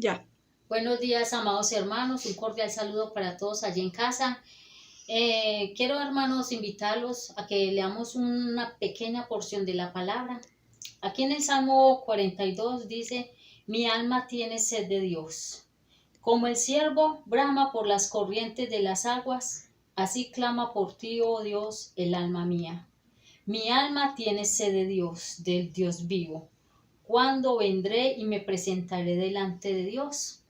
Ya. Buenos días, amados hermanos. Un cordial saludo para todos allí en casa. Quiero, hermanos, invitarlos a que leamos una pequeña porción de la palabra. Aquí en el Salmo 42 dice: Mi alma tiene sed de Dios. Como el ciervo brama por las corrientes de las aguas, así clama por ti, oh Dios, el alma mía. Mi alma tiene sed de Dios, del Dios vivo. ¿Cuándo vendré y me presentaré delante de Dios?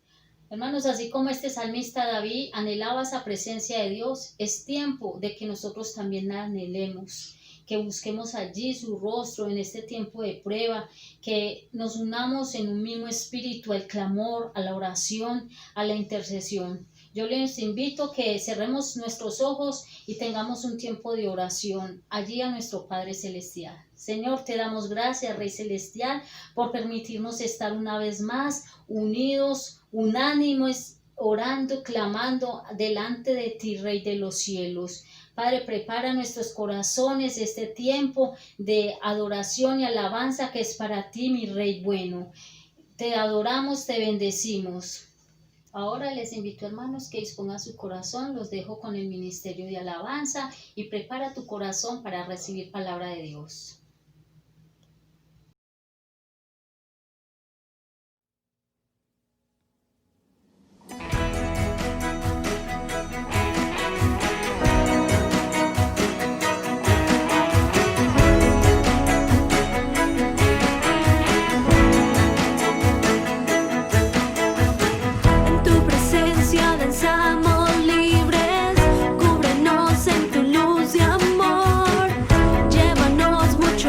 Hermanos, así como este salmista David anhelaba esa presencia de Dios, es tiempo de que nosotros también la anhelemos, que busquemos allí su rostro en este tiempo de prueba, que nos unamos en un mismo espíritu al clamor, a la oración, a la intercesión. Yo les invito a que cerremos nuestros ojos y tengamos un tiempo de oración allí a nuestro Padre Celestial. Señor, te damos gracias, Rey Celestial, por permitirnos estar una vez más unidos, unánimes, orando, clamando delante de ti, Rey de los cielos. Padre, prepara nuestros corazones este tiempo de adoración y alabanza que es para ti, mi Rey bueno. Te adoramos, te bendecimos. Ahora les invito, hermanos, que dispongan su corazón. Los dejo con el ministerio de alabanza y prepara tu corazón para recibir palabra de Dios. En tu presencia danzamos libres, cúbrenos en tu luz y amor, llévanos mucho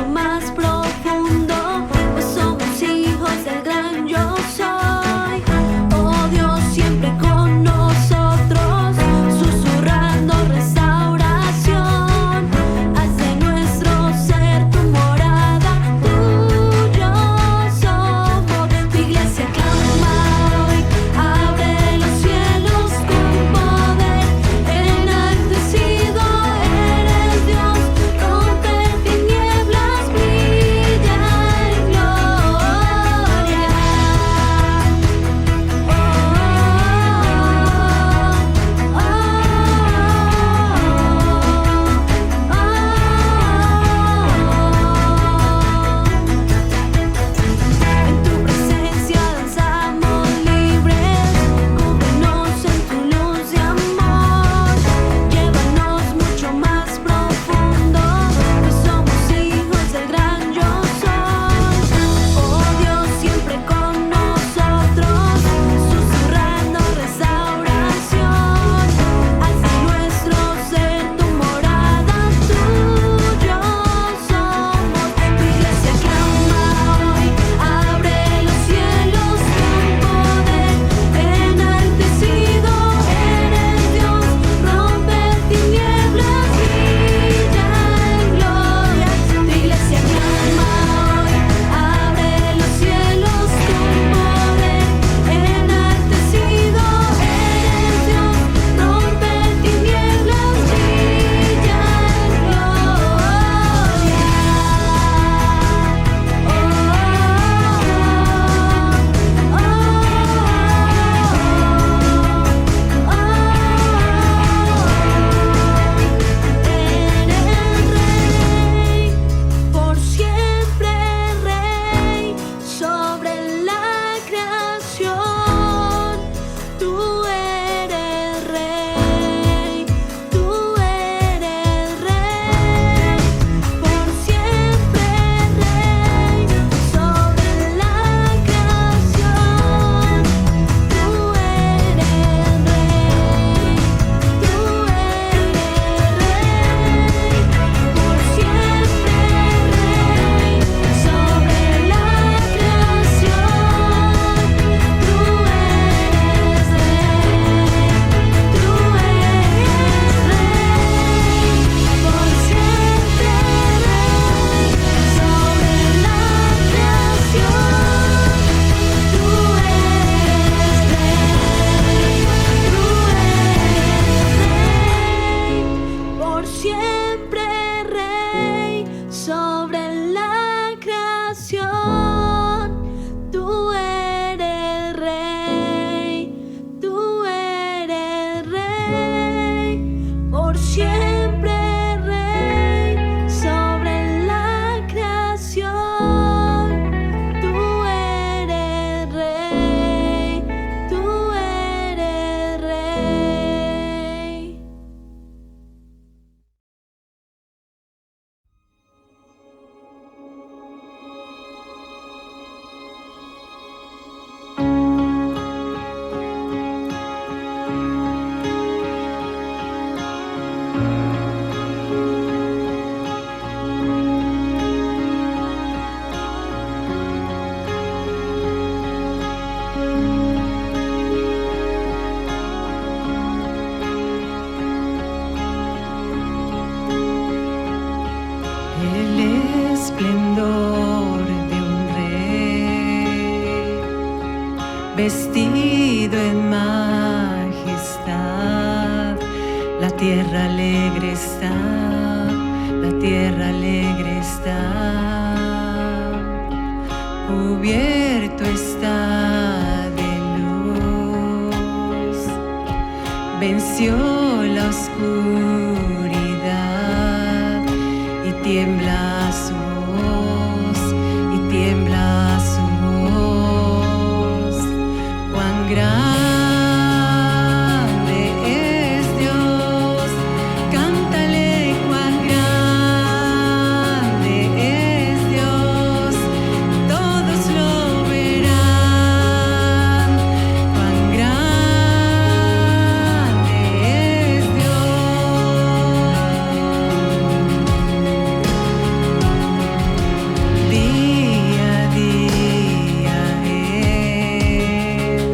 vestido en majestad. La tierra alegre está, la tierra alegre está, cubierto está de luz, venció la oscuridad y tiembla su voz, y tiembla su voz. Cuán grande es Dios, cántale cuán grande es Dios, todos lo verán. Cuán grande es Dios. Día a día Él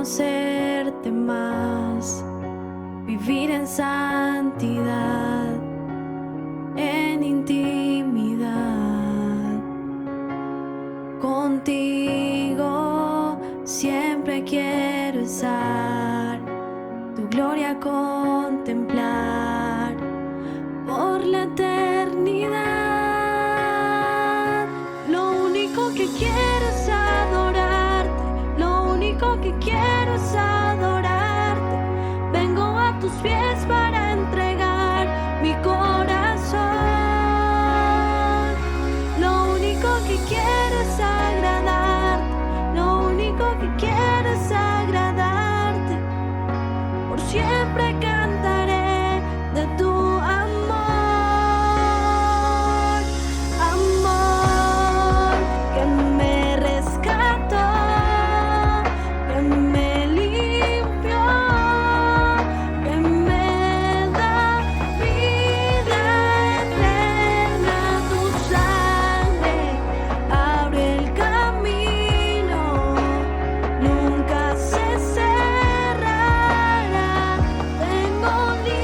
conocerte más, vivir en santidad, en intimidad. Contigo siempre quiero estar, tu gloria contemplar por la eternidad. Lo único que quiero es adorarte, lo único que quiero es adorarte. Vengo a tus pies para entregar mi corazón. Lo único que quiero es agradarte, lo único que quiero es agradarte. Por siempre cantaré de tu amor, amor que me rescató, que me limpió, que me da vida eterna. Tu sangre abre el camino, nunca se cerrará. Tengo libertad.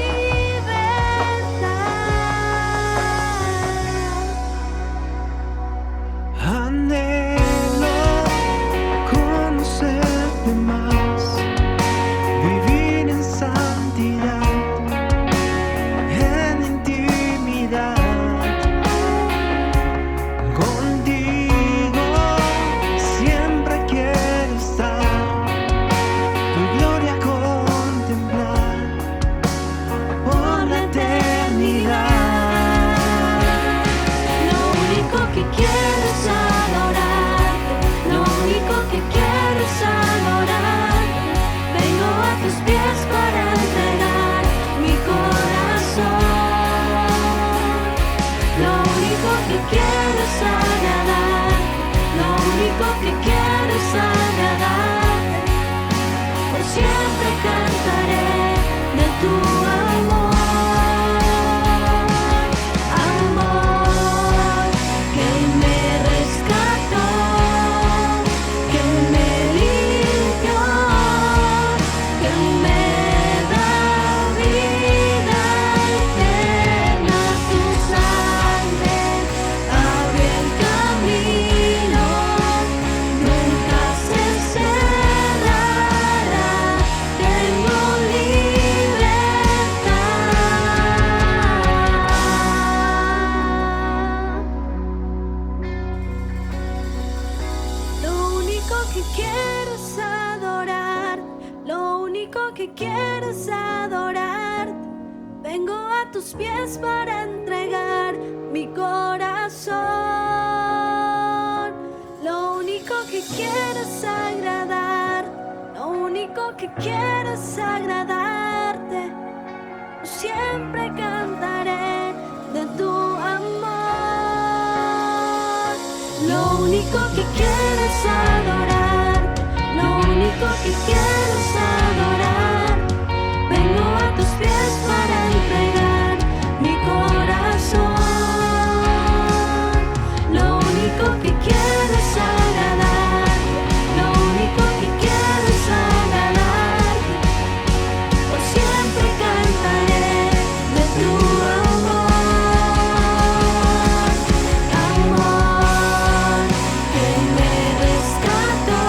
Anhelo conocerte más, vivir en santidad, en intimidad. Contigo siempre quiero estar, tu gloria contemplar por la eternidad. Lo único que quiero es adorarte, lo único que quiero es adorarte. Vengo a tus pies para entregar mi corazón. Lo único que quiero es agradarte, lo único que quiero es agradarte. Por siempre cantaré de tu amor. Amor que me rescató, que me limpió, que me da vida eterna. Tu sangre abre el camino, nunca se cerrará. Tengo libertad. Lo único que quiero es adorar, lo único que quiero es adorar. Vengo a tus pies para entregar mi corazón. Lo único que quiero es agradar, lo único que quiero es agradarte. Siempre cantaré de tu amor. Lo único que quiero es adorar, lo único que quiero es adorar. Vengo a tus pies para entregar mi corazón. Lo único que quiero es agradar, lo único que quiero es agradar. Por siempre cantaré de tu amor, amor que me rescató,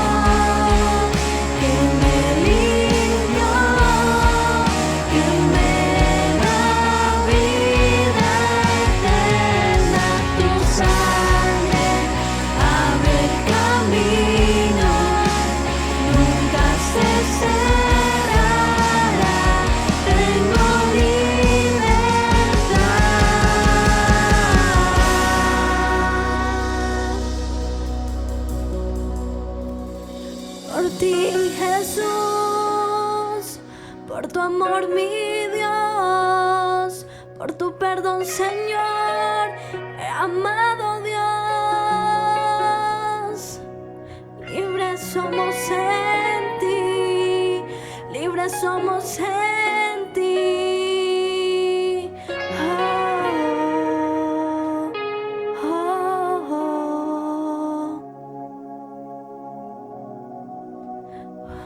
que me limpió, que me da vida eterna. Tu sangre abre el camino, nunca se cerrará. Tengo libertad. Por ti, Jesús, por tu amor, mi Dios, por tu perdón, Señor, amado Dios. Libres somos en ti, libres somos en ti. Oh, oh,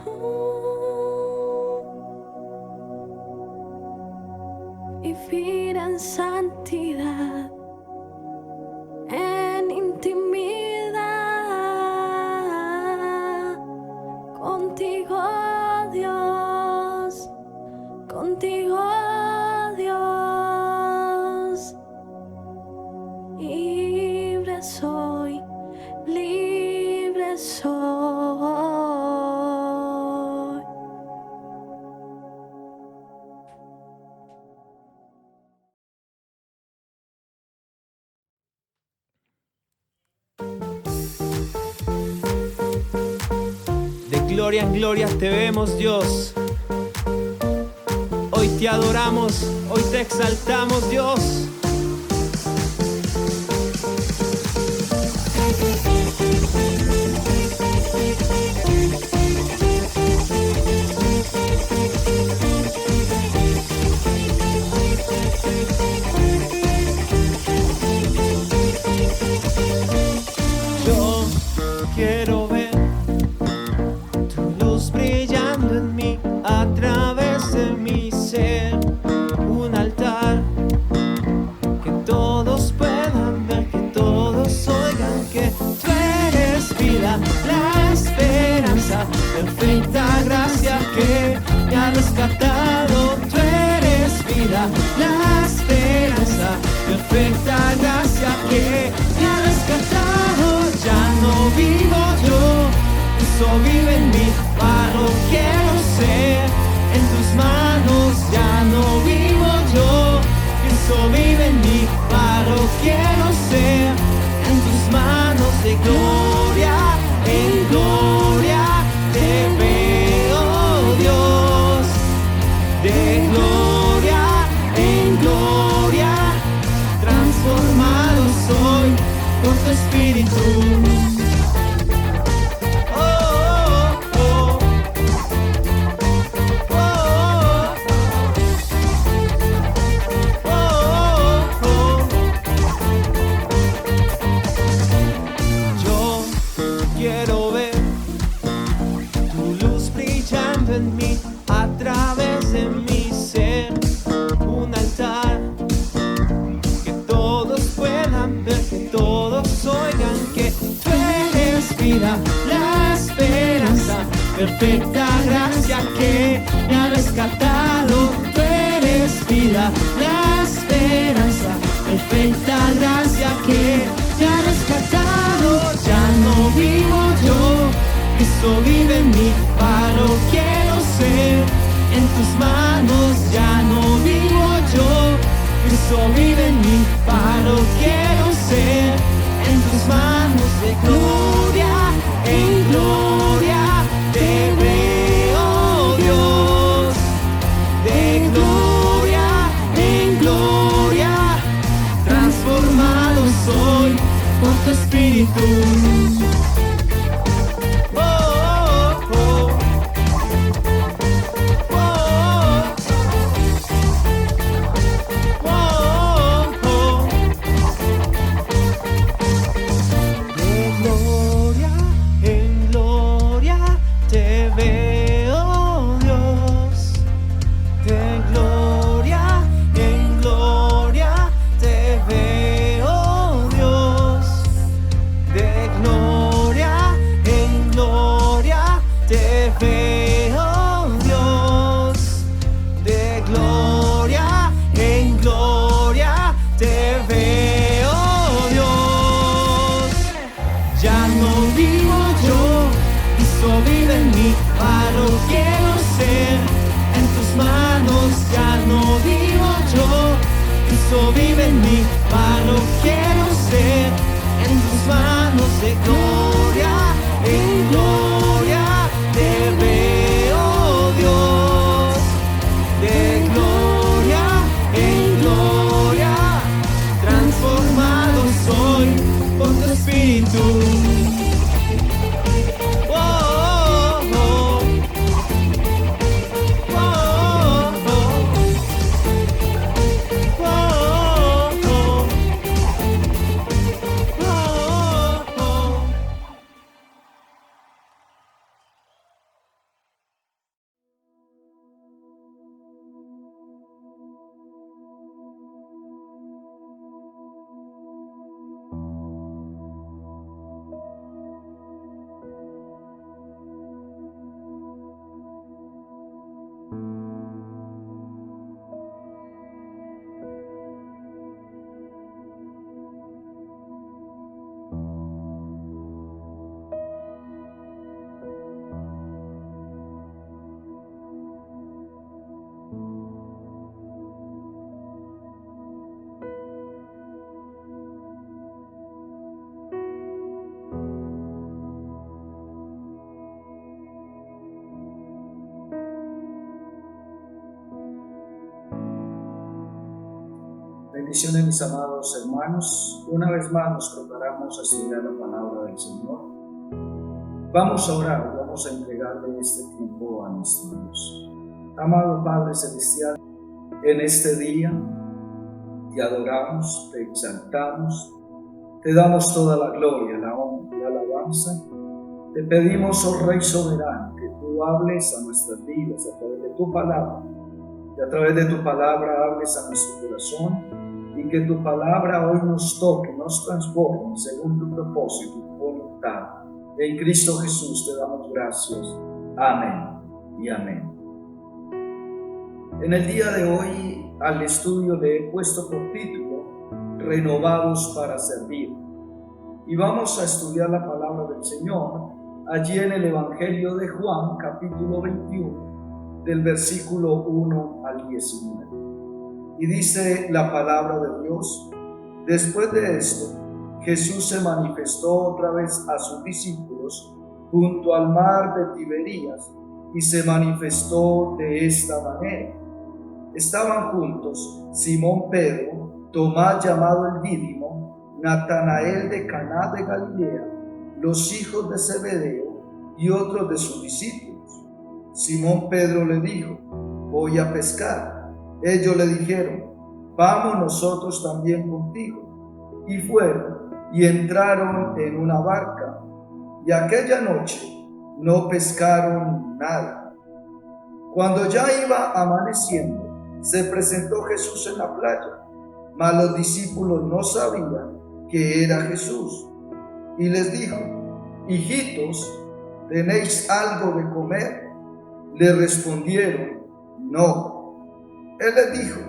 oh. vivir en santidad, en intimidad contigo, Dios, contigo, Dios. Libre soy, libre soy. De gloria en gloria te vemos, Dios. Hoy te adoramos, hoy te exaltamos, Dios. Yo quiero ver tu luz brillando en mí, a través de mi ser, un altar que todos puedan ver, que todos oigan que tú eres vida, la esperanza, perfecta gracia que me ha rescatado. Tú eres vida, la esperanza, perfecta gracia que me ha rescatado. Ya no vivo yo, Cristo vive en mí, paro quiero ser, en tus manos ya no vivo yo, Cristo vive en mí, paro quiero ser, en tus manos de gloria en gloria te veo, Dios, de gloria en gloria, transformado soy por tu espíritu. Quiero ver tu luz brillando en mí, a través de mi ser, un altar que todos puedan ver, que todos oigan que tú eres vida, la esperanza, perfecta gracia que me ha rescatado. Tú eres vida, la esperanza, perfecta gracia que me ha rescatado. Ya no vivo yo, Cristo vive en mí, paro quiero ser, en tus manos ya no vivo yo, Cristo vive en mí, paro quiero ser, en tus manos de gloria en gloria te veo, Dios, de gloria en gloria, transformado soy por tu espíritu. Vive en mí, paro quiero ser, en tus manos de gloria en gloria te veo, Dios, de gloria en gloria, transformado soy por tu espíritu. Bendiciones, mis amados hermanos. Una vez más nos preparamos a estudiar la palabra del Señor. Vamos a orar, vamos a entregarle este tiempo a nuestro Dios. Amado Padre Celestial, en este día te adoramos, te exaltamos, te damos toda la gloria, la honra y la alabanza. Te pedimos, oh Rey soberano, que tú hables a nuestras vidas a través de tu palabra. Que a través de tu palabra hables a nuestro corazón y que tu palabra hoy nos toque, nos transforme según tu propósito y tu voluntad. En Cristo Jesús te damos gracias. Amén y amén. En el día de hoy al estudio le he puesto por título Renovados para servir. Y vamos a estudiar la palabra del Señor allí en el Evangelio de Juan, capítulo 21, del versículo 1 al 19. Y dice la palabra de Dios: después de esto, Jesús se manifestó otra vez a sus discípulos junto al mar de Tiberías y se manifestó de esta manera. Estaban juntos Simón Pedro, Tomás llamado el Dídimo, Natanael de Caná de Galilea, los hijos de Zebedeo y otros de sus discípulos. Simón Pedro le dijo: voy a pescar. Ellos le dijeron: vamos nosotros también contigo. Y fueron y entraron en una barca, y aquella noche no pescaron nada. Cuando ya iba amaneciendo, se presentó Jesús en la playa, mas los discípulos no sabían que era Jesús. Y les dijo: hijitos, ¿tenéis algo de comer? Le respondieron: no. Él les dijo: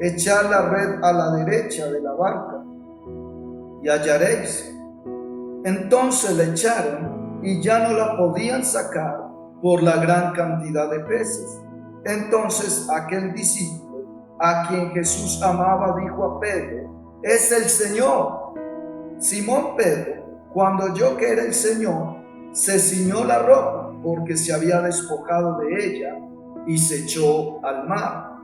echad la red a la derecha de la barca y hallaréis. Entonces la echaron y ya no la podían sacar por la gran cantidad de peces. Entonces aquel discípulo a quien Jesús amaba dijo a Pedro: es el Señor. Simón Pedro, cuando oyó que era el Señor, se ciñó la ropa porque se había despojado de ella y se echó al mar.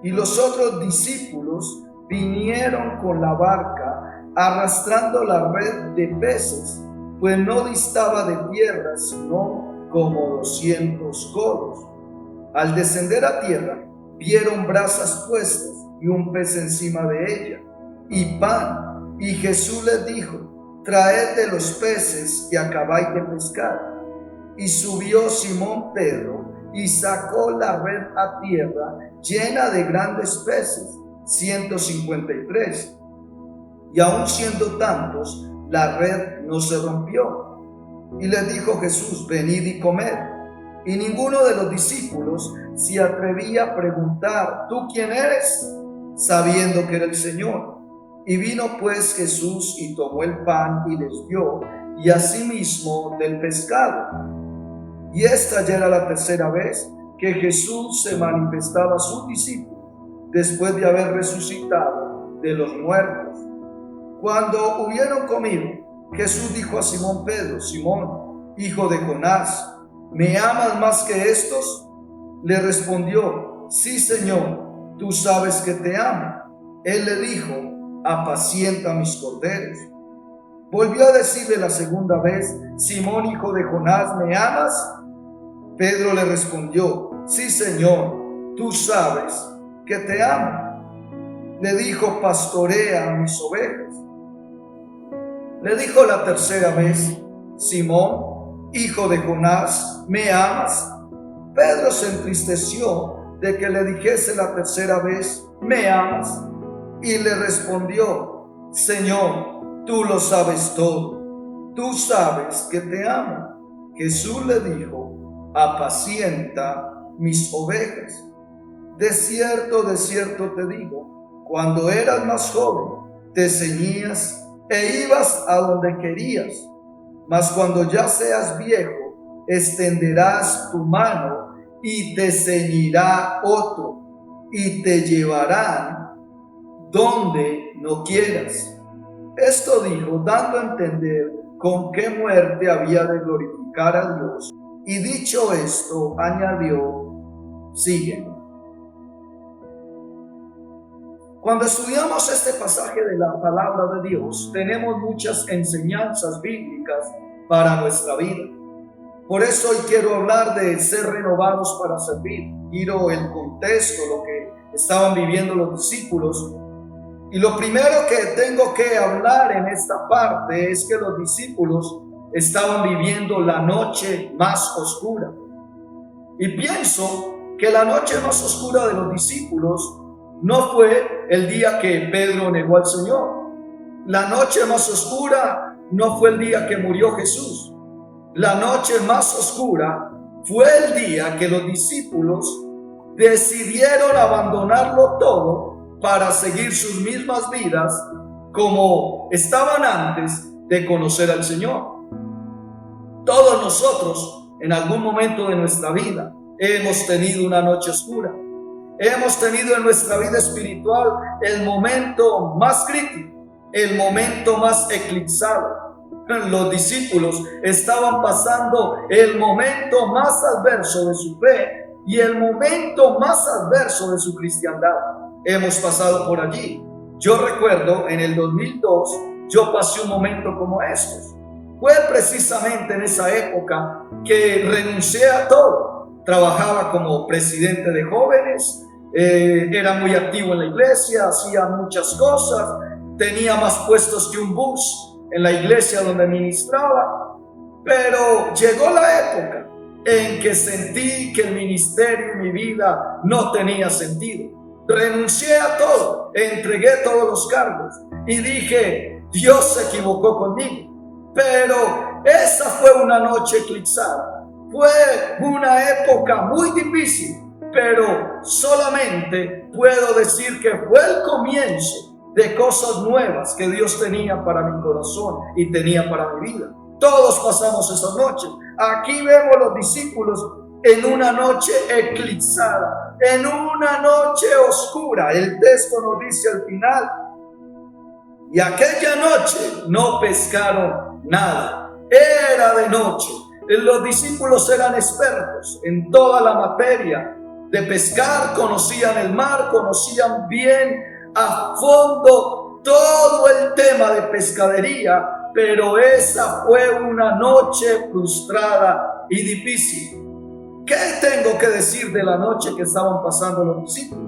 Y los otros discípulos vinieron con la barca arrastrando la red de peces, pues no distaba de tierra sino como 200 codos. Al descender a tierra, vieron brasas puestas y un pez encima de ella, y pan. Y Jesús les dijo: traed de los peces que acabáis de pescar. Y subió Simón Pedro y sacó la red a tierra llena de grandes peces, 153. Y aun siendo tantos, la red no se rompió. Y les dijo Jesús: venid y comed. Y ninguno de los discípulos se atrevía a preguntar: ¿tú quién eres?, sabiendo que era el Señor. Y vino pues Jesús y tomó el pan y les dio, y asimismo del pescado. Y esta ya era la tercera vez que Jesús se manifestaba a sus discípulos, después de haber resucitado de los muertos. Cuando hubieron comido, Jesús dijo a Simón Pedro: Simón, hijo de Jonás, ¿me amas más que estos? Le respondió: sí, Señor, tú sabes que te amo. Él le dijo: apacienta mis corderos. Volvió a decirle la segunda vez: Simón, hijo de Jonás, ¿me amas? Pedro le respondió: sí, Señor, tú sabes que te amo. Le dijo: pastorea mis ovejas. Le dijo la tercera vez: Simón, hijo de Jonás, ¿me amas? Pedro se entristeció de que le dijese la tercera vez: ¿me amas? Y le respondió: Señor, tú lo sabes todo, tú sabes que te amo. Jesús le dijo: apacienta mis ovejas. De cierto te digo, cuando eras más joven, te ceñías e ibas a donde querías, mas cuando ya seas viejo, extenderás tu mano y te ceñirá otro, y te llevarán donde no quieras. Esto dijo, dando a entender con qué muerte había de glorificar a Dios. Y dicho esto, añadió: sígueme. Cuando estudiamos este pasaje de la palabra de Dios, tenemos muchas enseñanzas bíblicas para nuestra vida. Por eso hoy quiero hablar de ser renovados para servir. Quiero el contexto, lo que estaban viviendo los discípulos. Y lo primero que tengo que hablar en esta parte es que los discípulos estaban viviendo la noche más oscura. Y pienso que la noche más oscura de los discípulos no fue el día que Pedro negó al Señor. La noche más oscura no fue el día que murió Jesús. La noche más oscura fue el día que los discípulos decidieron abandonarlo todo para seguir sus mismas vidas como estaban antes de conocer al Señor. Todos nosotros en algún momento de nuestra vida hemos tenido una noche oscura. Hemos tenido en nuestra vida espiritual el momento más crítico, el momento más eclipsado. Los discípulos estaban pasando el momento más adverso de su fe y el momento más adverso de su cristiandad. Hemos pasado por allí. Yo recuerdo en el 2002, yo pasé un momento como estos. Fue precisamente en esa época que renuncié a todo. Trabajaba como presidente de jóvenes, era muy activo en la iglesia, hacía muchas cosas, tenía más puestos que un bus en la iglesia donde ministraba, pero llegó la época en que sentí que el ministerio en mi vida no tenía sentido. Renuncié a todo, entregué todos los cargos y dije, Dios se equivocó conmigo. Pero esa fue una noche eclipsada, fue una época muy difícil, pero solamente puedo decir que fue el comienzo de cosas nuevas que Dios tenía para mi corazón y tenía para mi vida. Todos pasamos esas noches. Aquí vemos los discípulos en una noche eclipsada, en una noche oscura. El texto nos dice al final, y aquella noche no pescaron nada. Era de noche. Los discípulos eran expertos en toda la materia de pescar, conocían el mar, conocían bien a fondo todo el tema de pescadería, pero esa fue una noche frustrada y difícil. ¿Qué tengo que decir de la noche que estaban pasando los discípulos?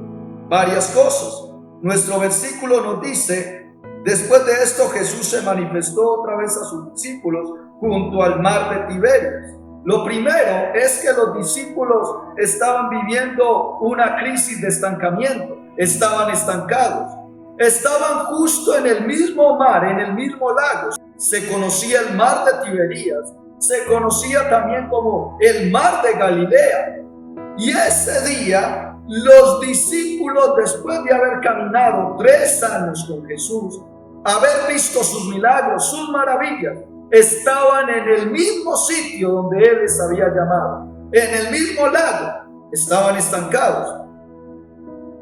Varias cosas. Nuestro versículo nos dice, después de esto Jesús se manifestó otra vez a sus discípulos junto al mar de Tiberias. Lo primero es que los discípulos estaban viviendo una crisis de estancamiento, estaban estancados, estaban justo en el mismo mar, en el mismo lago. Se conocía el mar de Tiberias, se conocía también como el mar de Galilea. Y ese día los discípulos, después de haber caminado 3 años con Jesús, haber visto sus milagros, sus maravillas, estaban en el mismo sitio donde Él les había llamado, en el mismo lago, estaban estancados.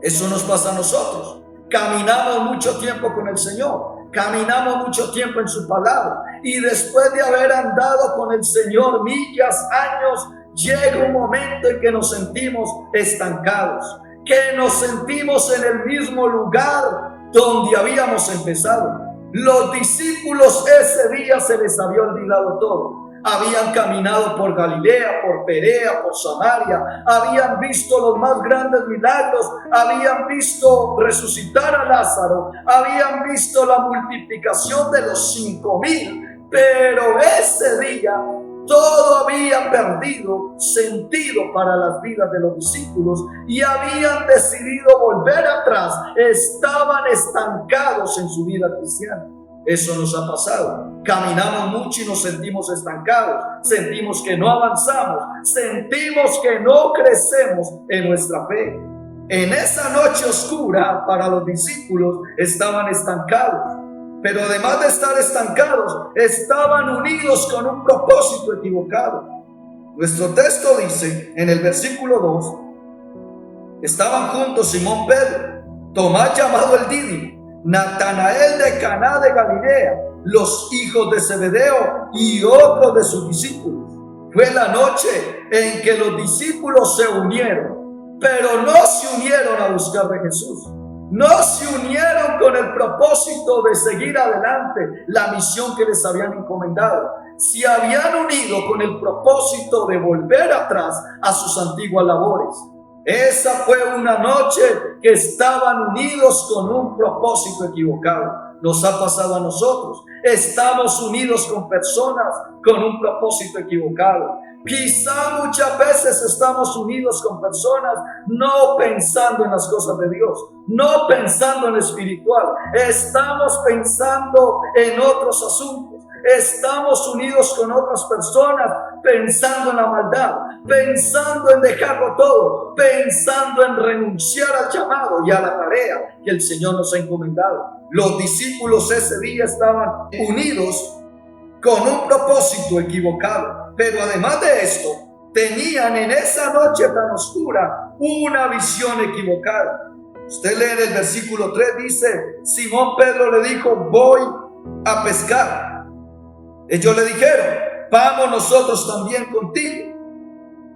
Eso nos pasa a nosotros. Caminamos mucho tiempo con el Señor, caminamos mucho tiempo en su palabra, y después de haber andado con el Señor millas, años, llega un momento en que nos sentimos estancados, que nos sentimos en el mismo lugar donde habíamos empezado. Los discípulos ese día se les había olvidado todo. Habían caminado por Galilea, por Perea, por Samaria, habían visto los más grandes milagros, habían visto resucitar a Lázaro, habían visto la multiplicación de los 5,000, pero ese día todo había perdido sentido para las vidas de los discípulos y habían decidido volver atrás, estaban estancados en su vida cristiana. Eso nos ha pasado. Caminamos mucho y nos sentimos estancados, sentimos que no avanzamos, sentimos que no crecemos en nuestra fe. En esa noche oscura para los discípulos estaban estancados, pero además de estar estancados, estaban unidos con un propósito equivocado. Nuestro texto dice en el versículo 2, estaban juntos Simón Pedro, Tomás llamado el Dídimo, Natanael de Caná de Galilea, los hijos de Zebedeo y otros de sus discípulos. Fue la noche en que los discípulos se unieron, pero no se unieron a buscar de Jesús. no se unieron con el propósito de seguir adelante la misión que les habían encomendado. Se habían unido con el propósito de volver atrás a sus antiguas labores. Esa fue una noche que estaban unidos con un propósito equivocado. Nos ha pasado a nosotros. Estamos unidos con personas con un propósito equivocado. Quizá muchas veces estamos unidos con personas no pensando en las cosas de Dios, no pensando en lo espiritual. Estamos pensando en otros asuntos. Estamos unidos con otras personas pensando en la maldad, pensando en dejarlo todo, pensando en renunciar al llamado y a la tarea que el Señor nos ha encomendado. Los discípulos ese día estaban unidos con un propósito equivocado, pero además de esto, tenían en esa noche tan oscura una visión equivocada. Usted lee en el versículo 3, dice, Simón Pedro le dijo, voy a pescar. Ellos le dijeron, vamos nosotros también contigo.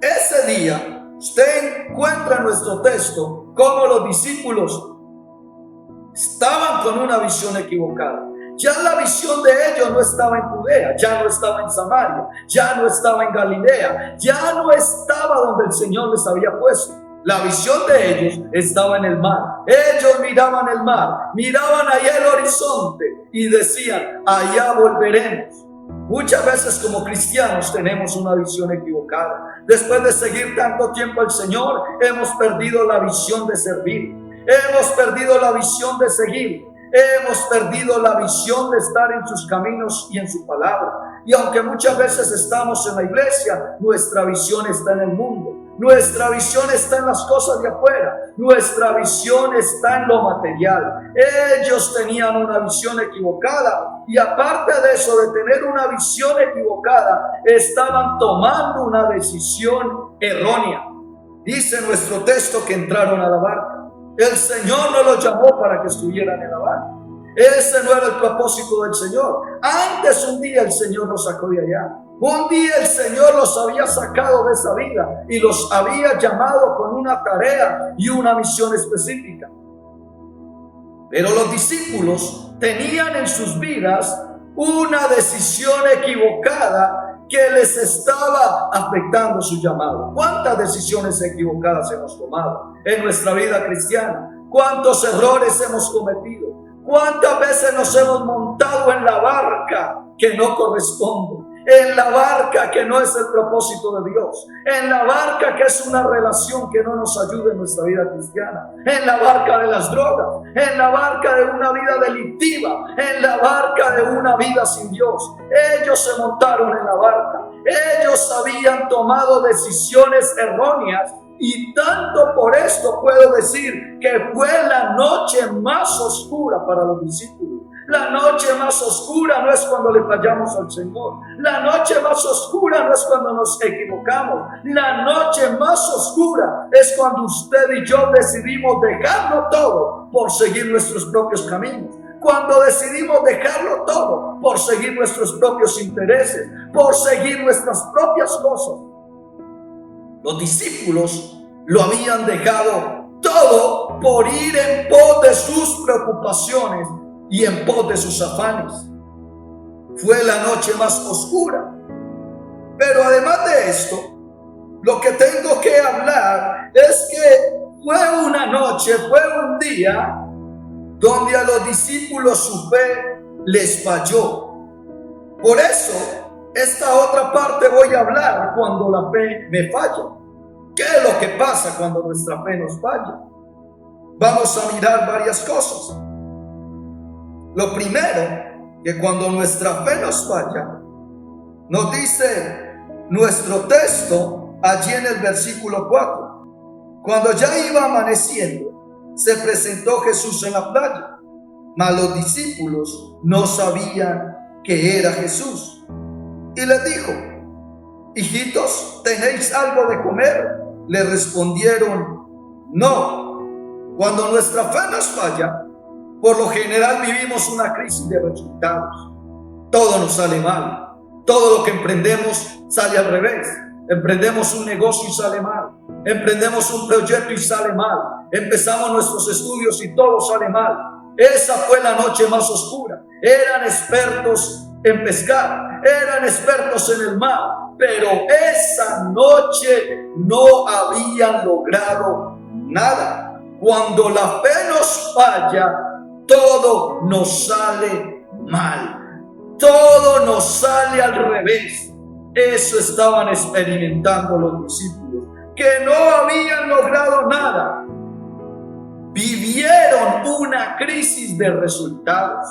Ese día, usted encuentra en nuestro texto cómo los discípulos estaban con una visión equivocada. Ya la visión de ellos no estaba en Judea, ya no estaba en Samaria, ya no estaba en Galilea, ya no estaba donde el Señor les había puesto. La visión de ellos estaba en el mar. Ellos miraban el mar, miraban allá el horizonte y decían, allá volveremos. Muchas veces como cristianos tenemos una visión equivocada. Después de seguir tanto tiempo al Señor, hemos perdido la visión de servir. Hemos perdido la visión de seguir. Hemos perdido la visión de estar en sus caminos y en su palabra. Y aunque muchas veces estamos en la iglesia, nuestra visión está en el mundo. Nuestra visión está en las cosas de afuera. Nuestra visión está en lo material. Ellos tenían una visión equivocada. Y aparte de eso, de tener una visión equivocada, estaban tomando una decisión errónea. Dice nuestro texto que entraron a la barca. El Señor no los llamó para que estuvieran en la barca. Ese no era el propósito del Señor. Antes un día el Señor los sacó de allá. Un día el Señor los había sacado de esa vida y los había llamado con una tarea y una misión específica. Pero los discípulos tenían en sus vidas una decisión equivocada que les estaba afectando su llamado. ¿Cuántas decisiones equivocadas hemos tomado en nuestra vida cristiana? ¿Cuántos errores hemos cometido? ¿Cuántas veces nos hemos montado en la barca que no corresponde? En la barca que no es el propósito de Dios, en la barca que es una relación que no nos ayuda en nuestra vida cristiana, en la barca de las drogas, en la barca de una vida delictiva, en la barca de una vida sin Dios. Ellos se montaron en la barca, ellos habían tomado decisiones erróneas y tanto por esto puedo decir que fue la noche más oscura para los discípulos. La noche más oscura no es cuando le fallamos al Señor. La noche más oscura no es cuando nos equivocamos. La noche más oscura es cuando usted y yo decidimos dejarlo todo por seguir nuestros propios caminos. Cuando decidimos dejarlo todo por seguir nuestros propios intereses, por seguir nuestras propias cosas. Los discípulos lo habían dejado todo por ir en pos de sus preocupaciones y en pos de sus afanes. Fue la noche más oscura. Pero además de esto, lo que tengo que hablar es que fue una noche, fue un día donde a los discípulos su fe les falló. Por eso, esta otra parte voy a hablar cuando la fe me falla. ¿Qué es lo que pasa cuando nuestra fe nos falla? Vamos a mirar varias cosas. Lo primero, que cuando nuestra fe nos falla, nos dice nuestro texto allí en el versículo 4. Cuando ya iba amaneciendo, se presentó Jesús en la playa, mas los discípulos no sabían que era Jesús. Y les dijo, hijitos, ¿tenéis algo de comer? Le respondieron, no. Cuando nuestra fe nos falla, por lo general vivimos una crisis de resultados. Todo nos sale mal. Todo lo que emprendemos sale al revés. Emprendemos un negocio y sale mal. Emprendemos un proyecto y sale mal. Empezamos nuestros estudios y todo sale mal. Esa fue la noche más oscura. Eran expertos en pescar, eran expertos en el mar, pero esa noche no habían logrado nada. Cuando la fe nos falla, todo nos sale mal, todo nos sale al revés. Eso estaban experimentando los discípulos, que no habían logrado nada. Vivieron una crisis de resultados.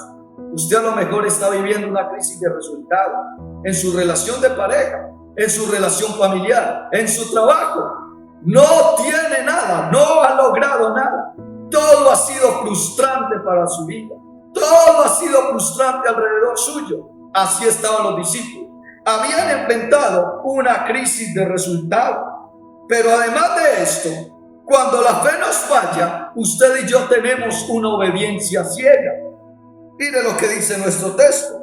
Usted a lo mejor está viviendo una crisis de resultados en su relación de pareja, en su relación familiar, en su trabajo. No tiene nada, no ha logrado nada. Todo ha sido frustrante para su vida. Todo ha sido frustrante alrededor suyo. Así estaban los discípulos. Habían inventado una crisis de resultados. Pero además de esto, cuando la fe nos falla, usted y yo tenemos una obediencia ciega. Mire lo que dice nuestro texto.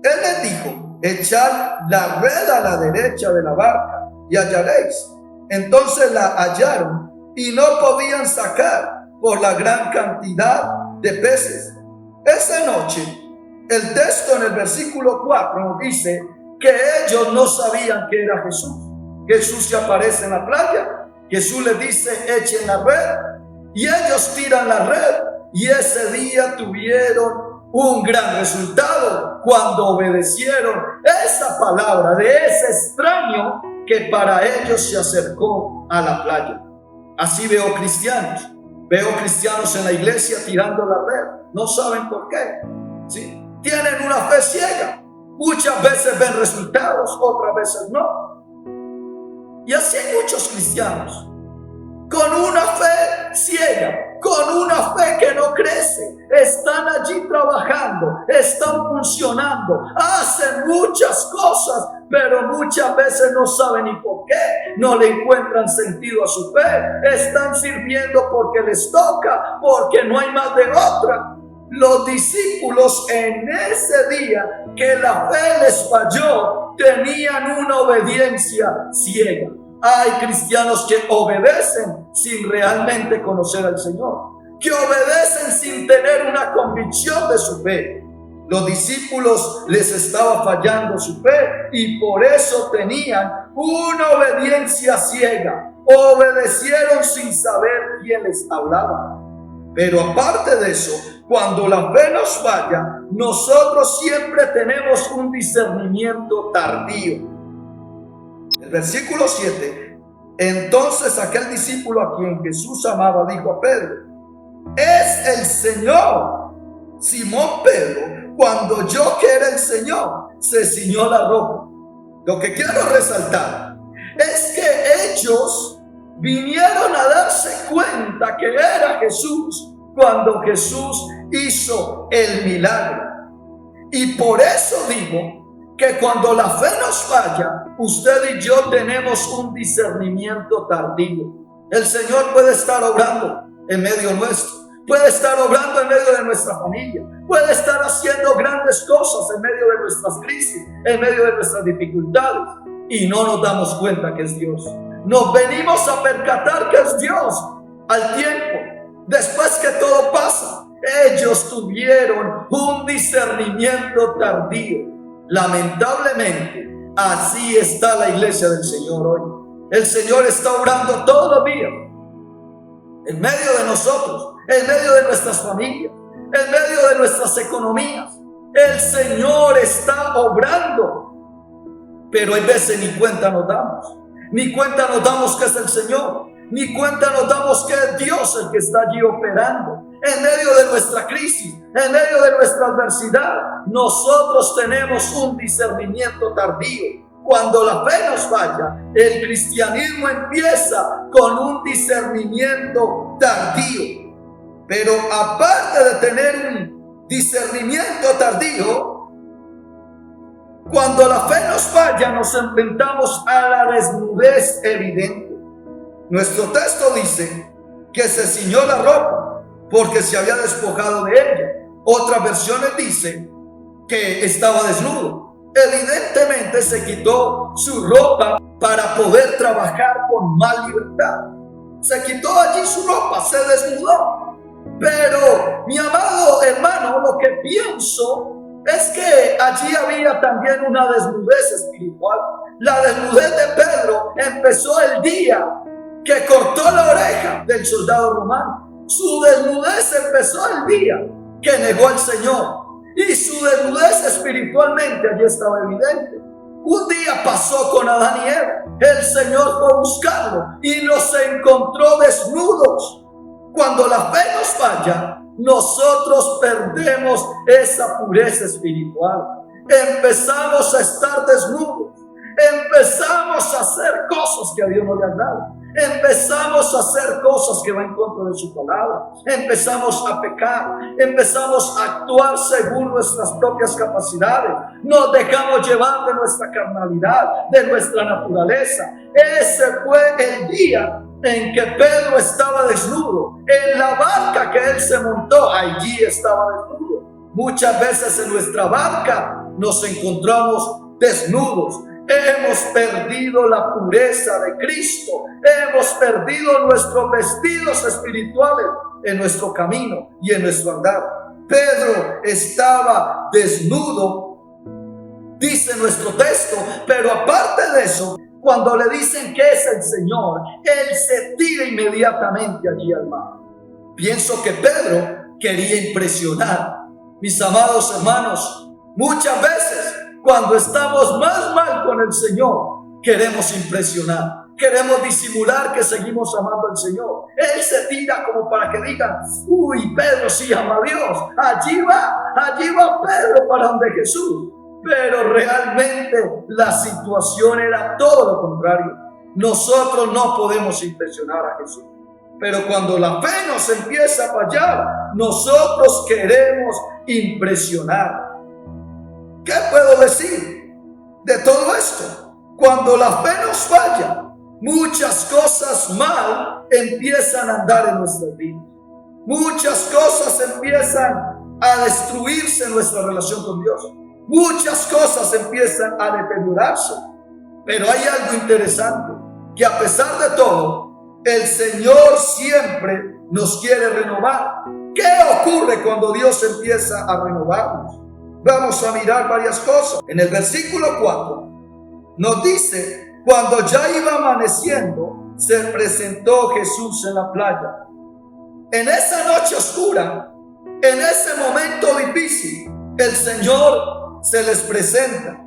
Él les dijo: echad la red a la derecha de la barca y hallaréis. Entonces la hallaron y no podían sacar por la gran cantidad de peces. Esa noche, el texto en el versículo 4 nos dice que ellos no sabían que era Jesús. Jesús se aparece en la playa. Jesús les dice: echen la red, y ellos tiran la red, y ese día tuvieron un gran resultado cuando obedecieron esa palabra de ese extraño que para ellos se acercó a la playa. Así veo cristianos en la iglesia tirando la red, no saben por qué, ¿sí? Tienen una fe ciega, muchas veces ven resultados, otras veces no. Y así hay muchos cristianos con una fe ciega, con una fe que no crece. Están allí trabajando, están funcionando, hacen muchas cosas, pero muchas veces no saben ni por qué, no le encuentran sentido a su fe. Están sirviendo porque les toca, porque no hay más de otra. Los discípulos en ese día que la fe les falló, tenían una obediencia ciega. Hay cristianos que obedecen sin realmente conocer al Señor, que obedecen sin tener una convicción de su fe. Los discípulos les estaba fallando su fe y por eso tenían una obediencia ciega. Obedecieron sin saber quién les hablaba. Pero aparte de eso, cuando la fe nos falla, nosotros siempre tenemos un discernimiento tardío. El versículo 7: entonces aquel discípulo a quien Jesús amaba dijo a Pedro: es el Señor. Simón Pedro, cuando oyó que era el Señor, se ciñó la ropa. Lo que quiero resaltar es que ellos vinieron a darse cuenta que era Jesús cuando Jesús hizo el milagro. Y por eso digo que cuando la fe nos falla, usted y yo tenemos un discernimiento tardío. El Señor puede estar obrando en medio nuestro, puede estar obrando en medio de nuestra familia, puede estar haciendo grandes cosas en medio de nuestras crisis, en medio de nuestras dificultades, y no nos damos cuenta que es Dios. Nos venimos a percatar que es Dios al tiempo, después que todo pasa. Ellos tuvieron un discernimiento tardío. Lamentablemente, así está la iglesia del Señor hoy. El Señor está obrando todos los días, en medio de nosotros, en medio de nuestras familias, en medio de nuestras economías. El Señor está obrando, pero hay veces ni cuenta nos damos. Ni cuenta nos damos que es el Señor, ni cuenta nos damos que es Dios el que está allí operando. En medio de nuestra crisis, en medio de nuestra adversidad, nosotros tenemos un discernimiento tardío. Cuando la fe nos falla, el cristianismo empieza con un discernimiento tardío. Pero aparte de tener un discernimiento tardío, cuando la fe nos falla, nos enfrentamos a la desnudez evidente. Nuestro texto dice que se ciñó la ropa porque se había despojado de ella. Otras versiones dicen que estaba desnudo. Evidentemente se quitó su ropa para poder trabajar con más libertad. Se quitó allí su ropa, se desnudó. Pero, mi amado hermano, lo que pienso es que allí había también una desnudez espiritual. La desnudez de Pedro empezó el día que cortó la oreja del soldado romano. Su desnudez empezó el día que negó al Señor. Y su desnudez espiritualmente allí estaba evidente. Un día pasó con Adán y Eva. El Señor fue a buscarlo y los encontró desnudos. Cuando la fe nos falla, nosotros perdemos esa pureza espiritual. Empezamos a estar desnudos. Empezamos a hacer cosas que a Dios no le agradan. Empezamos a hacer cosas que van en contra de su palabra. Empezamos a pecar. Empezamos a actuar según nuestras propias capacidades. Nos dejamos llevar de nuestra carnalidad, de nuestra naturaleza. Ese fue el día en que Pedro estaba desnudo. En la barca que él se montó, allí estaba desnudo. Muchas veces en nuestra barca nos encontramos desnudos. Hemos perdido la pureza de Cristo. Hemos perdido nuestros vestidos espirituales en nuestro camino y en nuestro andar. Pedro estaba desnudo, dice nuestro texto, pero aparte de eso, cuando le dicen que es el Señor, él se tira inmediatamente allí al mar. Pienso que Pedro quería impresionar. Mis amados hermanos, muchas veces cuando estamos más mal con el Señor, queremos impresionar, queremos disimular que seguimos amando al Señor. Él se tira como para que digan: uy, Pedro sí ama a Dios, allí va Pedro para donde Jesús. Pero realmente la situación era todo lo contrario. Nosotros no podemos impresionar a Jesús. Pero cuando la fe nos empieza a fallar, nosotros queremos impresionar. ¿Qué puedo decir de todo esto? Cuando la fe nos falla, muchas cosas mal empiezan a andar en nuestras vidas. Muchas cosas empiezan a destruirse en nuestra relación con Dios. Muchas cosas empiezan a deteriorarse. Pero hay algo interesante, que a pesar de todo, el Señor siempre nos quiere renovar. ¿Qué ocurre cuando Dios empieza a renovarnos? Vamos a mirar varias cosas. En el versículo 4 nos dice: cuando ya iba amaneciendo, se presentó Jesús en la playa. En esa noche oscura, en ese momento difícil, el Señor se les presenta.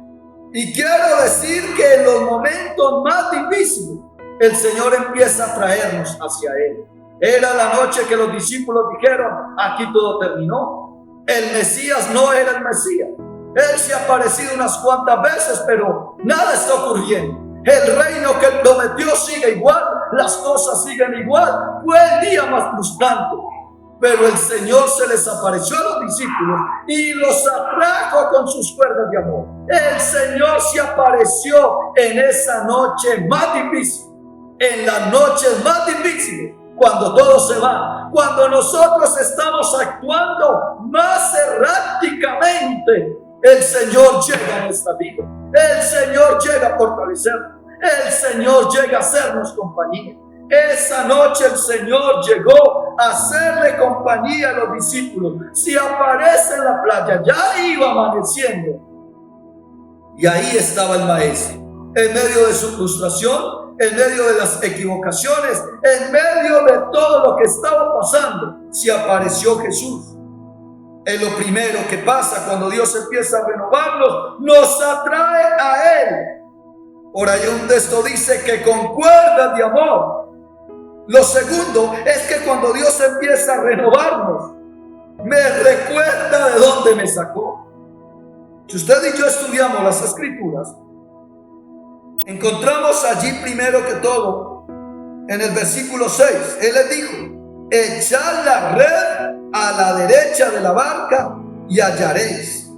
Y quiero decir que en los momentos más difíciles, el Señor empieza a traernos hacia Él. Era la noche que los discípulos dijeron: aquí todo terminó. El Mesías no era el Mesías. Él se ha aparecido unas cuantas veces, pero nada está ocurriendo. El reino que él prometió sigue igual, las cosas siguen igual. Fue el día más frustrante. Pero el Señor se les apareció a los discípulos y los atrajo con sus cuerdas de amor. El Señor se apareció en esa noche más difícil, en las noches más difíciles, cuando todo se va, cuando nosotros estamos actuando más erráticamente. El Señor llega a nuestra vida. El Señor llega a fortalecernos. El Señor llega a hacernos compañía. Esa noche el Señor llegó a hacerle compañía a los discípulos. Si aparece en la playa, ya iba amaneciendo. Y ahí estaba el Maestro, en medio de su frustración, en medio de las equivocaciones, en medio de todo lo que estaba pasando. Se apareció Jesús. Es lo primero que pasa cuando Dios empieza a renovarnos, nos atrae a Él. Por ahí un texto dice que con cuerdas de amor. Lo segundo es que cuando Dios empieza a renovarnos, me recuerda de dónde me sacó. Si usted y yo estudiamos las Escrituras, encontramos allí primero que todo, en el versículo 6, Él les dijo: echad la red a la derecha de la barca y hallaréis.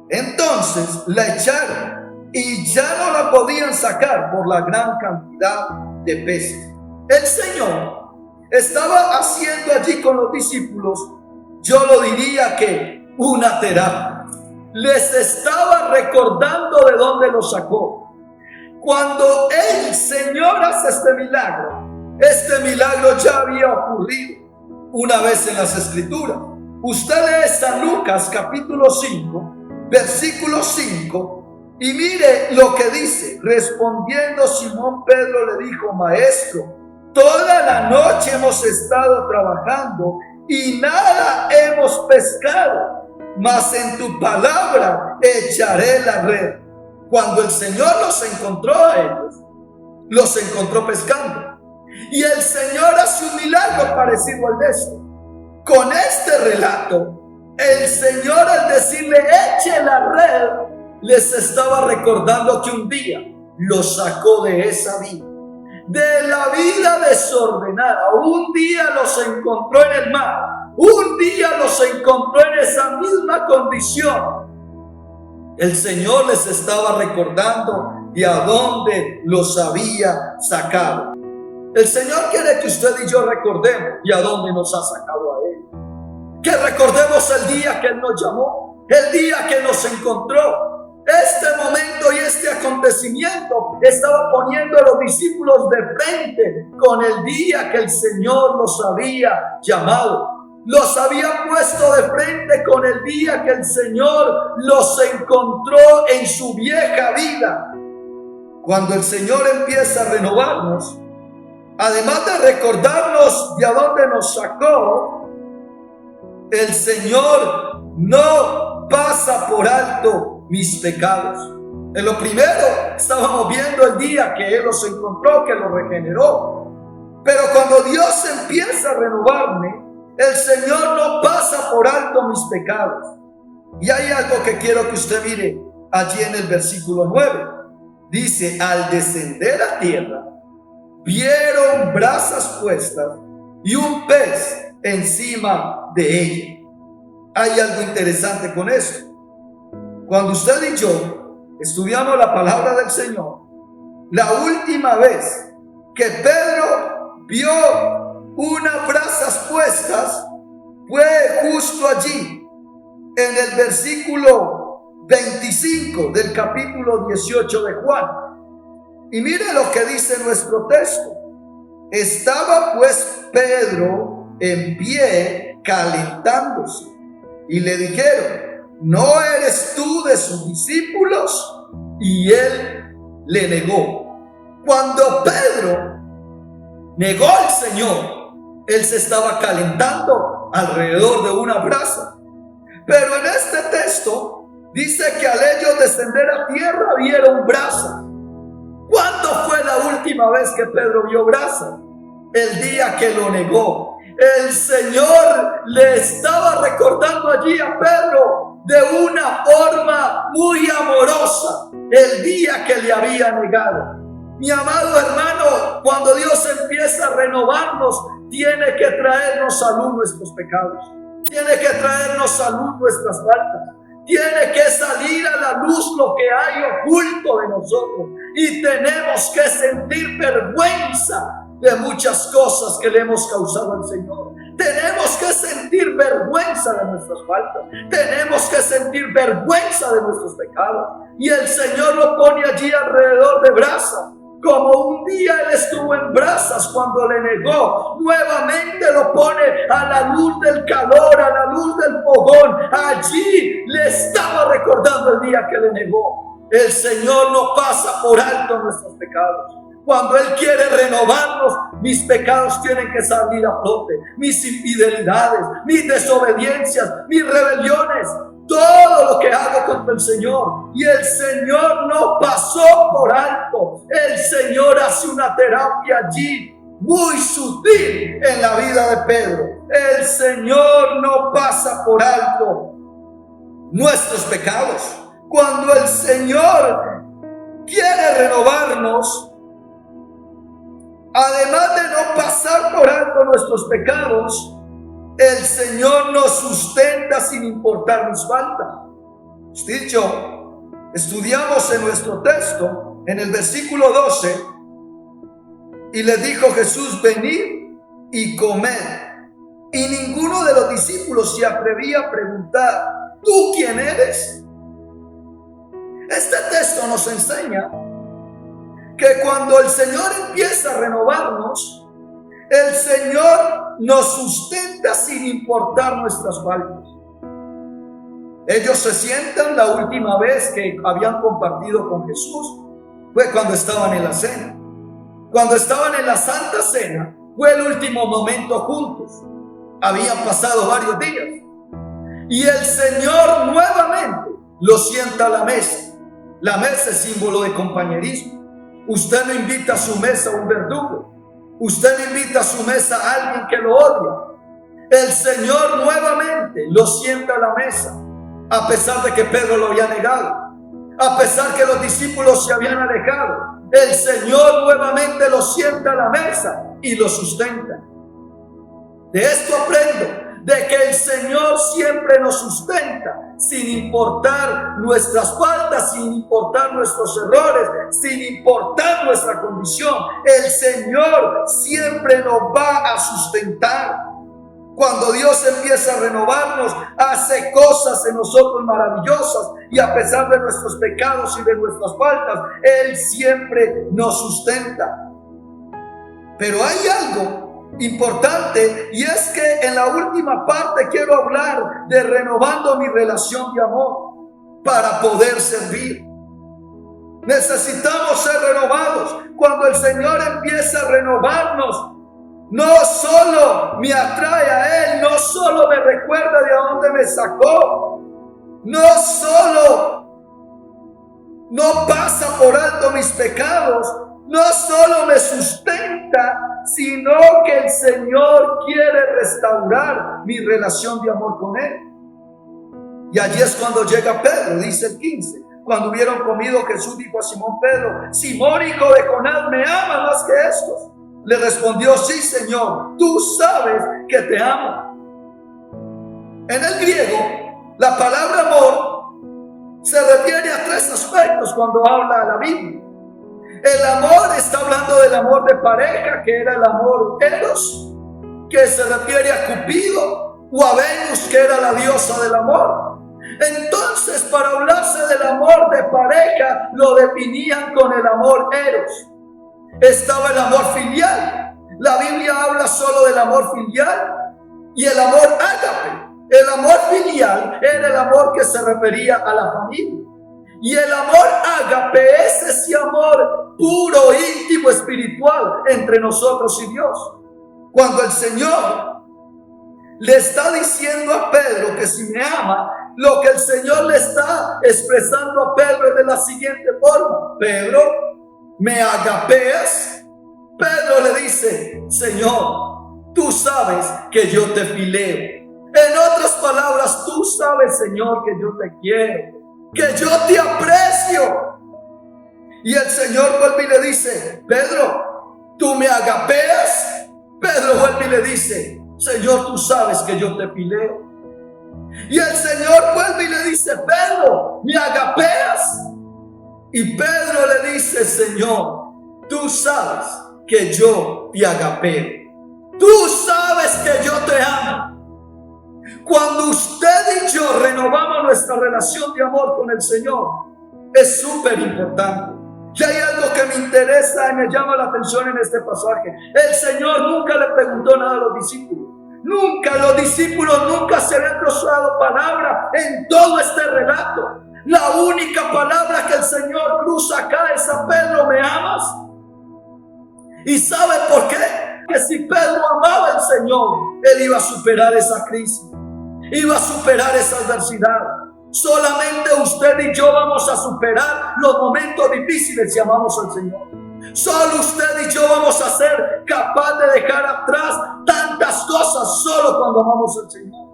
Entonces la echaron y ya no la podían sacar por la gran cantidad de peces. El Señor estaba haciendo allí con los discípulos, yo lo diría que una terapia. Les estaba recordando de dónde los sacó. cuando el Señor hace este milagro ya había ocurrido una vez en las Escrituras. Usted lee San Lucas capítulo 5, versículo 5, y mire lo que dice. Respondiendo Simón Pedro le dijo: Maestro, toda la noche hemos estado trabajando y nada hemos pescado, mas en tu palabra echaré la red. Cuando el Señor los encontró a ellos, los encontró pescando. Y el Señor hace un milagro parecido al de esto. Con este relato, el Señor, al decirle eche la red, les estaba recordando que un día los sacó de esa vida, de la vida desordenada. Un día los encontró en el mar, un día los encontró en esa misma condición. El Señor les estaba recordando de a dónde los había sacado. El Señor quiere que usted y yo recordemos de a dónde nos ha sacado a Él. Que recordemos el día que Él nos llamó, el día que nos encontró. Este momento y este acontecimiento estaba poniendo a los discípulos de frente con el día que el Señor los había llamado. Los había puesto de frente con el día que el Señor los encontró en su vieja vida. Cuando el Señor empieza a renovarnos, además de recordarnos de a dónde nos sacó, el Señor no pasa por alto mis pecados. En lo primero estábamos viendo el día que Él los encontró, que los regeneró. Pero cuando Dios empieza a renovarme, el Señor no pasa por alto mis pecados. Y hay algo que quiero que usted mire allí en el versículo 9. Dice: al descender a tierra, vieron brasas puestas y un pez encima de ella. Hay algo interesante con eso. Cuando usted y yo estudiamos la palabra del Señor, la última vez que Pedro vio unas brasas puestas fue justo allí, en el versículo 25 del capítulo 18 de Juan. Y mire lo que dice nuestro texto. Estaba pues Pedro en pie calentándose, y le dijeron: ¿no eres tú de sus discípulos? Y él le negó. Cuando Pedro negó al Señor, él se estaba calentando alrededor de una brasa. Pero en este texto dice que al ellos descender a tierra vieron brasas. ¿Cuándo fue la última vez que Pedro vio brasas? El día que lo negó. El Señor le estaba recordando allí a Pedro de una forma muy amorosa el día que le había negado. Mi amado hermano, cuando Dios empieza a renovarnos, tiene que traernos a luz nuestros pecados, tiene que traernos a luz nuestras faltas, tiene que salir a la luz lo que hay oculto de nosotros, y tenemos que sentir vergüenza de muchas cosas que le hemos causado al Señor. Tenemos que sentir vergüenza de nuestras faltas, tenemos que sentir vergüenza de nuestros pecados, y el Señor lo pone allí alrededor de brasas. Como un día Él estuvo en brasas cuando le negó, nuevamente lo pone a la luz del calor, a la luz del fogón. Allí le estaba recordando el día que le negó. El Señor no pasa por alto nuestros pecados. Cuando Él quiere renovarnos, mis pecados tienen que salir a flote. Mis infidelidades, mis desobediencias, mis rebeliones, todo lo que hago contra el Señor. Y el Señor no pasó por alto. El Señor hace una terapia allí muy sutil en la vida de Pedro. El Señor no pasa por alto nuestros pecados. Cuando el Señor quiere renovarnos, además de no pasar por alto nuestros pecados, el Señor nos sustenta sin importar mis faltas. Dicho, estudiamos en nuestro texto, en el versículo 12, y le dijo Jesús: venid y comed. Y ninguno de los discípulos se atrevía a preguntar: ¿tú quién eres? Este texto nos enseña que cuando el Señor empieza a renovarnos, el Señor nos sustenta sin importar nuestras faltas. Ellos se sientan, la última vez que habían compartido con Jesús fue cuando estaban en la cena. Cuando estaban en la Santa Cena, fue el último momento juntos. Habían pasado varios días. Y el Señor nuevamente los sienta a la mesa. La mesa es símbolo de compañerismo. Usted no invita a su mesa a un verdugo. Usted no invita a su mesa a alguien que lo odia. El Señor nuevamente los sienta a la mesa. A pesar de que Pedro lo había negado, a pesar que los discípulos se habían alejado, el Señor nuevamente los sienta a la mesa y los sustenta. De esto aprendo, de que el Señor siempre nos sustenta, sin importar nuestras faltas, sin importar nuestros errores, sin importar nuestra condición. El Señor siempre nos va a sustentar. Cuando Dios empieza a renovarnos, hace cosas en nosotros maravillosas, y a pesar de nuestros pecados y de nuestras faltas, Él siempre nos sustenta. Pero hay algo importante, y es que en la última parte quiero hablar de renovando mi relación de amor para poder servir. Necesitamos ser renovados. Cuando el Señor empieza a renovarnos, no solo me atrae a Él, no solo me recuerda de dónde me sacó, no solo no pasa por alto mis pecados, no solo me sustenta, sino que el Señor quiere restaurar mi relación de amor con Él. Y allí es cuando llega Pedro, dice el 15. Cuando hubieron comido, Jesús dijo a Simón Pedro: Simón, hijo de Jonás, ¿me amas más que estos? Le respondió: sí, Señor, tú sabes que te amo. En el griego, la palabra amor se refiere a tres aspectos cuando habla la Biblia. El amor está hablando del amor de pareja, que era el amor eros, que se refiere a Cupido, o a Venus, que era la diosa del amor. Entonces, para hablarse del amor de pareja, lo definían con el amor eros. Estaba el amor filial. La Biblia habla solo del amor filial y el amor ágape. El amor filial era el amor que se refería a la familia. Y el amor ágape es ese amor puro, íntimo, espiritual entre nosotros y Dios. Cuando el Señor le está diciendo a Pedro que si me ama, lo que el Señor le está expresando a Pedro es de la siguiente forma: Pedro, ¿me agapeas? Pedro le dice: Señor, tú sabes que yo te fileo. En otras palabras, tú sabes, Señor, que yo te quiero, que yo te aprecio. Y el Señor vuelve y le dice: Pedro, ¿tú me agapeas? Pedro vuelve y le dice: Señor, tú sabes que yo te fileo. Y el Señor vuelve y le dice: Pedro, ¿me agapeas? Y Pedro le dice: Señor, tú sabes que yo te agapeo. Tú sabes que yo te amo. Cuando usted y yo renovamos nuestra relación de amor con el Señor, es súper importante. Y hay algo que me interesa y me llama la atención en este pasaje. El Señor nunca le preguntó nada a los discípulos. Nunca, los discípulos nunca se habían cruzado palabra en todo este relato. La única palabra que el Señor cruza acá es a Pedro: ¿me amas? ¿Y sabe por qué? Que si Pedro amaba al Señor, él iba a superar esa crisis, iba a superar esa adversidad. Solamente usted y yo vamos a superar los momentos difíciles si amamos al Señor. Solo usted y yo vamos a ser capaz de dejar atrás tantas cosas solo cuando amamos al Señor.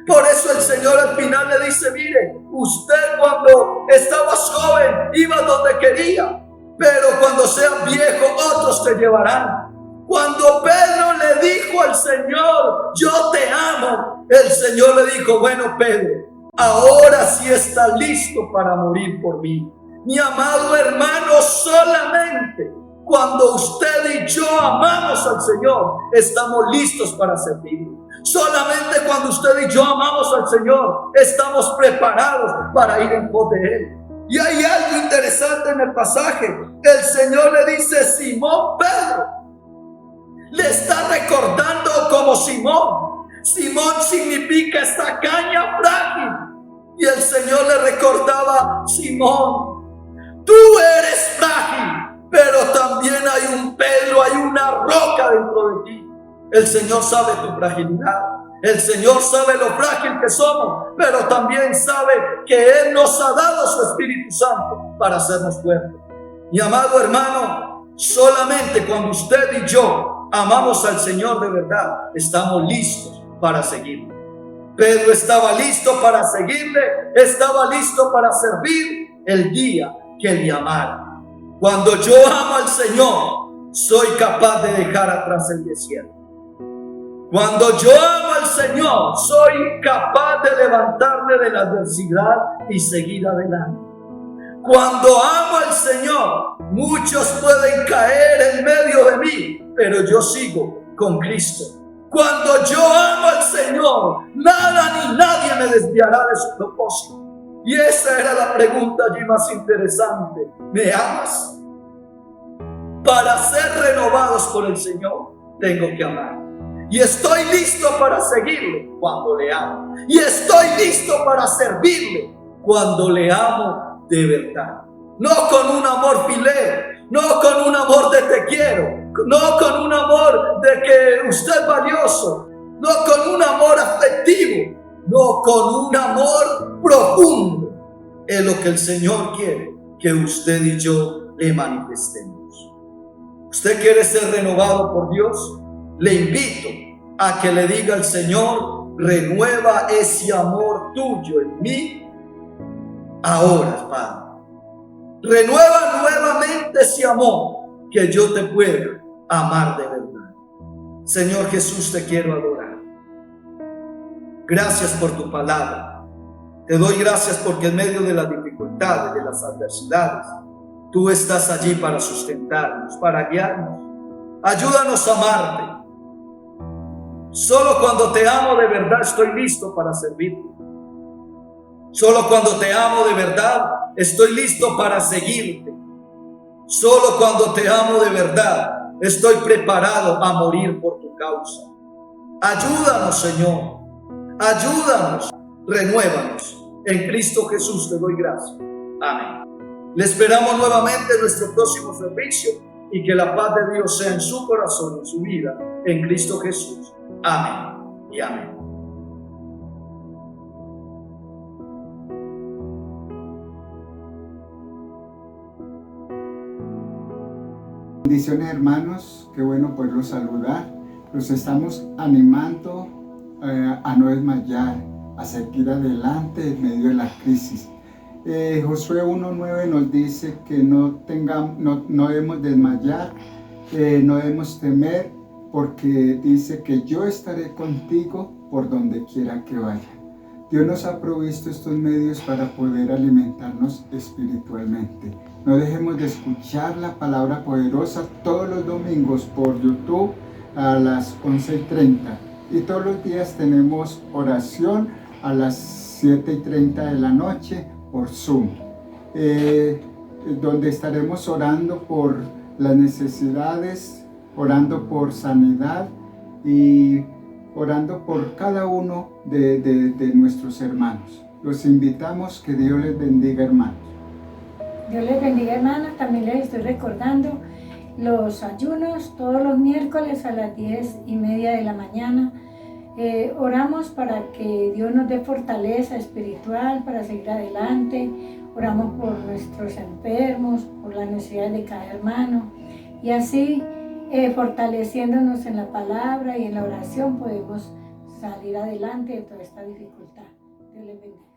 Por eso el Señor al final le dice: mire, usted cuando estabas joven ibas donde quería, pero cuando seas viejo otros te llevarán. Cuando Pedro le dijo al Señor: yo te amo, el Señor le dijo: bueno, Pedro, ahora sí estás listo para morir por mí. Mi amado hermano, solamente cuando usted y yo amamos al Señor, estamos listos para servir. Solamente cuando usted y yo amamos al Señor, estamos preparados para ir en pos de Él. Y hay algo interesante en el pasaje. El Señor le dice, Simón Pedro. Le está recordando como Simón. Simón significa esta caña frágil. Y el Señor le recordaba, Simón, tú eres frágil, pero también hay un Pedro, hay una roca dentro de ti. El Señor sabe tu fragilidad. El Señor sabe lo frágil que somos, pero también sabe que Él nos ha dado su Espíritu Santo para hacernos fuertes. Mi amado hermano, solamente cuando usted y yo amamos al Señor de verdad, estamos listos para seguirle. Pedro estaba listo para seguirle, estaba listo para servir el día que le amara. Cuando yo amo al Señor, soy capaz de dejar atrás el desierto. Cuando yo amo al Señor, soy capaz de levantarme de la adversidad y seguir adelante. Cuando amo al Señor, muchos pueden caer en medio de mí, pero yo sigo con Cristo. Cuando yo amo al Señor, nada ni nadie me desviará de su propósito. Y esa era la pregunta allí más interesante. ¿Me amas? Para ser renovados por el Señor, tengo que amar. Y estoy listo para seguirle cuando le amo. Y estoy listo para servirle cuando le amo de verdad. No con un amor filé, no con un amor de te quiero, no con un amor de que usted es valioso, no con un amor afectivo, no con un amor profundo. Es lo que el Señor quiere que usted y yo le manifestemos. ¿Usted quiere ser renovado por Dios? Le invito a que le diga al Señor, renueva ese amor tuyo en mí ahora, Padre. Renueva nuevamente ese amor, que yo te pueda amar de verdad. Señor Jesús, te quiero adorar. Gracias por tu palabra. Te doy gracias porque en medio de las dificultades, de las adversidades, tú estás allí para sustentarnos, para guiarnos. Ayúdanos a amarte. Solo cuando te amo de verdad estoy listo para servirte. Solo cuando te amo de verdad estoy listo para seguirte. Solo cuando te amo de verdad estoy preparado a morir por tu causa. Ayúdanos, Señor. Ayúdanos. Renuévanos. En Cristo Jesús te doy gracias. Amén. Le esperamos nuevamente en nuestro próximo servicio y que la paz de Dios sea en su corazón, en su vida, en Cristo Jesús. Amén y amén. Bendiciones, hermanos, qué bueno poderlos saludar. Los estamos animando a no desmayar, a seguir adelante en medio de la crisis. Josué 1:9 nos dice que no debemos desmayar, no debemos temer, porque dice que yo estaré contigo por donde quiera que vaya. Dios nos ha provisto estos medios para poder alimentarnos espiritualmente. No dejemos de escuchar la palabra poderosa todos los domingos por YouTube a las 11:30. Y todos los días tenemos oración a las 7:30 de la noche por Zoom, donde estaremos orando por las necesidades, orando por sanidad y orando por cada uno de nuestros hermanos. Los invitamos, que Dios les bendiga, hermanos. Dios les bendiga, hermanos. También les estoy recordando los ayunos todos los miércoles a las 10:30 de la mañana. Oramos para que Dios nos dé fortaleza espiritual para seguir adelante. Oramos por nuestros enfermos, por las necesidades de cada hermano. Y así, fortaleciéndonos en la palabra y en la oración, podemos salir adelante de toda esta dificultad. Dios les bendiga.